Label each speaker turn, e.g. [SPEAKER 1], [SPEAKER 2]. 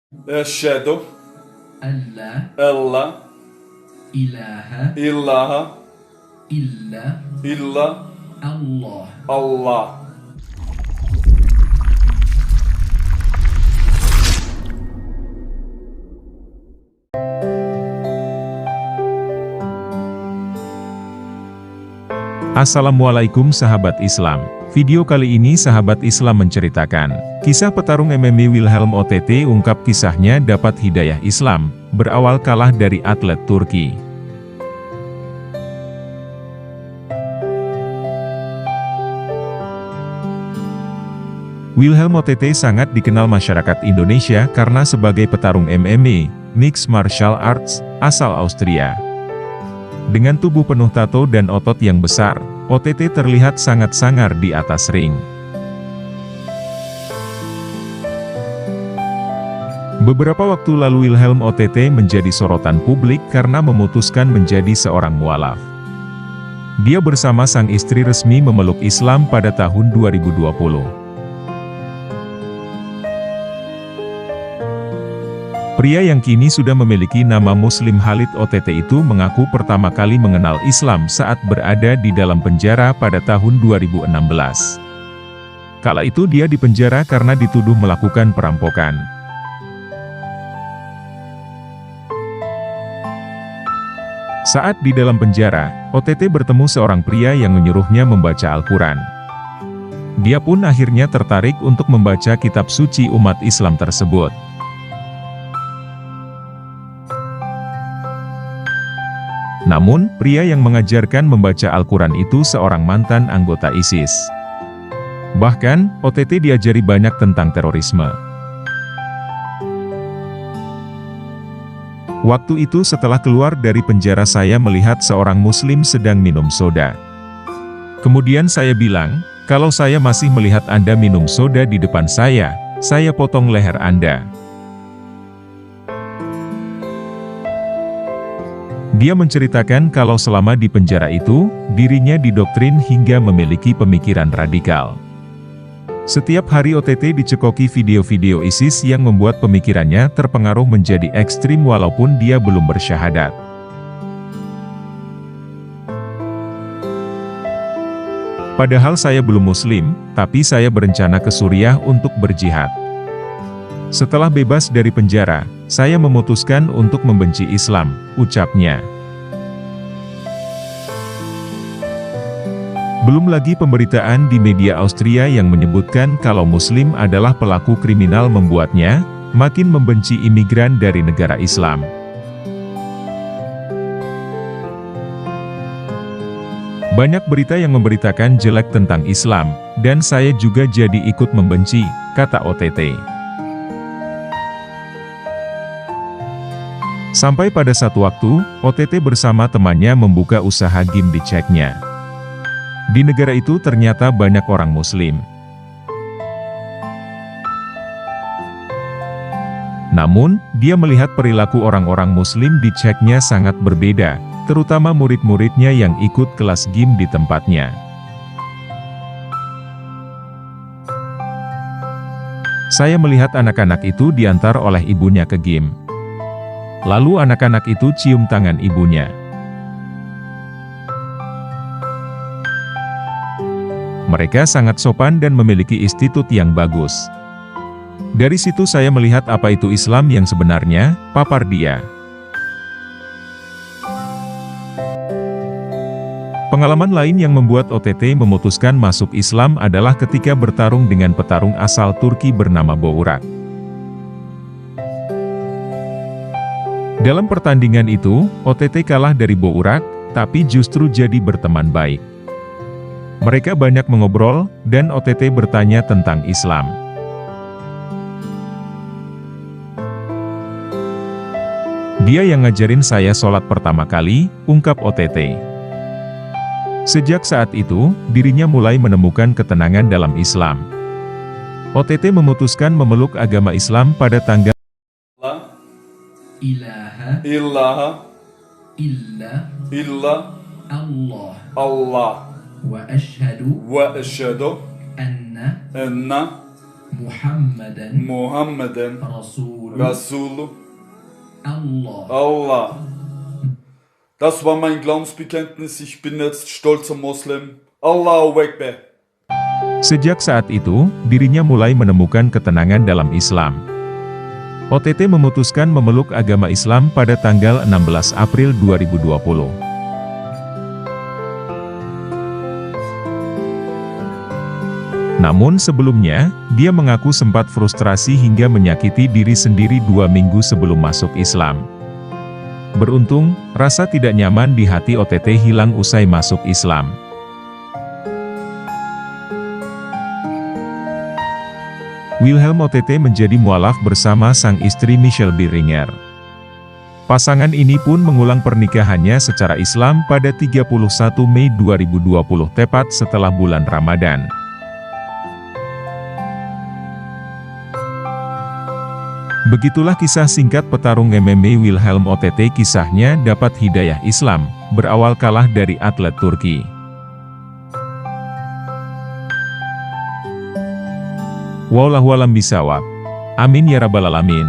[SPEAKER 1] أشهد
[SPEAKER 2] ألا
[SPEAKER 1] أن لا
[SPEAKER 2] إله
[SPEAKER 1] إله
[SPEAKER 2] إلا
[SPEAKER 1] إلا
[SPEAKER 2] الله.
[SPEAKER 1] الله.
[SPEAKER 3] Assalamualaikum sahabat Islam. Video kali ini sahabat Islam menceritakan kisah petarung MMA Wilhelm OTT ungkap kisahnya dapat hidayah Islam, berawal kalah dari atlet Turki. Wilhelm OTT sangat dikenal masyarakat Indonesia karena sebagai petarung MMA, Mixed Martial Arts, asal Austria. Dengan tubuh penuh tato dan otot yang besar, OTT terlihat sangat sangar di atas ring. Beberapa waktu lalu Wilhelm OTT menjadi sorotan publik karena memutuskan menjadi seorang mualaf. Dia bersama sang istri resmi memeluk Islam pada tahun 2020. Pria yang kini sudah memiliki nama Muslim Khalid OTT itu mengaku pertama kali mengenal Islam saat berada di dalam penjara pada tahun 2016. Kala itu dia dipenjara karena dituduh melakukan perampokan. Saat di dalam penjara, OTT bertemu seorang pria yang menyuruhnya membaca Al-Quran. Dia pun akhirnya tertarik untuk membaca kitab suci umat Islam tersebut. Namun, pria yang mengajarkan membaca Al-Quran itu seorang mantan anggota ISIS. Bahkan, OTT diajari banyak tentang terorisme. Waktu itu setelah keluar dari penjara saya melihat seorang muslim sedang minum soda. Kemudian saya bilang, kalau saya masih melihat Anda minum soda di depan saya potong leher Anda. Dia menceritakan kalau selama di penjara itu, dirinya didoktrin hingga memiliki pemikiran radikal. Setiap hari OTT dicekoki video-video ISIS yang membuat pemikirannya terpengaruh menjadi ekstrim walaupun dia belum bersyahadat. Padahal saya belum muslim, tapi saya berencana ke Suriah untuk berjihad. Setelah bebas dari penjara, saya memutuskan untuk membenci Islam, ucapnya. Belum lagi pemberitaan di media Austria yang menyebutkan kalau Muslim adalah pelaku kriminal membuatnya makin membenci imigran dari negara Islam. Banyak berita yang memberitakan jelek tentang Islam, dan saya juga jadi ikut membenci, kata OTT. Sampai pada satu waktu, OTT bersama temannya membuka usaha game di Ceknya. Di negara itu ternyata banyak orang Muslim. Namun, dia melihat perilaku orang-orang Muslim di Ceknya sangat berbeda, terutama murid-muridnya yang ikut kelas game di tempatnya. Saya melihat anak-anak itu diantar oleh ibunya ke game. Lalu anak-anak itu cium tangan ibunya. Mereka sangat sopan dan memiliki institut yang bagus. Dari situ saya melihat apa itu Islam yang sebenarnya, papar dia. Pengalaman lain yang membuat OTT memutuskan masuk Islam adalah ketika bertarung dengan petarung asal Turki bernama Boğurak. Dalam pertandingan itu, OTT kalah dari Boğurak, tapi justru jadi berteman baik. Mereka banyak mengobrol, dan OTT bertanya tentang Islam. Dia yang ngajarin saya sholat pertama kali, ungkap OTT. Sejak saat itu, dirinya mulai menemukan ketenangan dalam Islam. OTT memutuskan memeluk agama Islam pada tanggal
[SPEAKER 2] إله
[SPEAKER 1] إله
[SPEAKER 2] إلا
[SPEAKER 1] إلا
[SPEAKER 2] الله.
[SPEAKER 1] الله.
[SPEAKER 2] وأشهد
[SPEAKER 1] وأشهد
[SPEAKER 2] أن
[SPEAKER 1] أن
[SPEAKER 2] محمدا
[SPEAKER 1] Muhammeden
[SPEAKER 2] رسول
[SPEAKER 1] Rasul
[SPEAKER 2] الله.
[SPEAKER 1] Allah. Das war mein Glaubensbekenntnis. Ich bin jetzt stolzer Moslem. Allahu Akbar.
[SPEAKER 3] Sejak saat itu, dirinya mulai menemukan ketenangan dalam Islam. OTT memutuskan memeluk agama Islam pada tanggal 16 April 2020. Namun sebelumnya, dia mengaku sempat frustrasi hingga menyakiti diri sendiri 2 minggu sebelum masuk Islam. Beruntung, rasa tidak nyaman di hati OTT hilang usai masuk Islam. Wilhelm OTT menjadi mualaf bersama sang istri Michelle Biringer. Pasangan ini pun mengulang pernikahannya secara Islam pada 31 Mei 2020 tepat setelah bulan Ramadan. Begitulah kisah singkat petarung MMA Wilhelm OTT. Kisahnya dapat hidayah Islam, berawal kalah dari atlet Turki. Wallahu a'lam bishawab. Amin ya rabbal alamin.